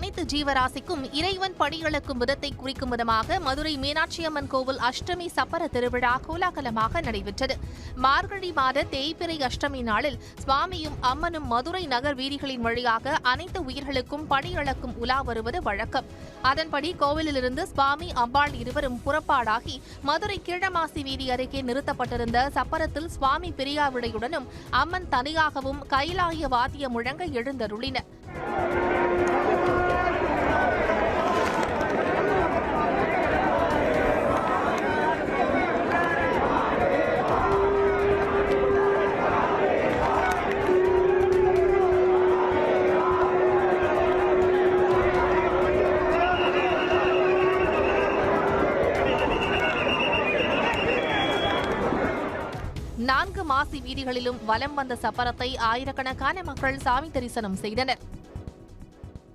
அனைத்து ஜீவராசிக்கும் இறைவன் படியளக்கும் விதத்தை குறிக்கும் விதமாக மதுரை மீனாட்சி அம்மன் கோவில் அஷ்டமி சப்பர திருவிழா கோலாகலமாக நடைபெற்றது. மார்கழி மாத தேய்பிறை அஷ்டமி நாளில் சுவாமியும் அம்மனும் மதுரை நகர் வீதிகளின் வழியாக அனைத்து உயிர்களுக்கும் படியளக்கும் உலா வருவது வழக்கம். அதன்படி கோவிலிலிருந்து சுவாமி அம்பாள் இருவரும் புறப்பாடாகி மதுரை கீழமாசி வீதி அருகே நிறுத்தப்பட்டிருந்த சப்பரத்தில் சுவாமி பிரியாவிடையுடனும் அம்மன் தனியாகவும் கைலாய வாத்திய முழங்க எழுந்தருளினர். நான்கு மாசி வீதிகளிலும் வலம் வந்த சப்பரத்தை ஆயிரக்கணக்கான மக்கள் சாமி தரிசனம் செய்தனர்.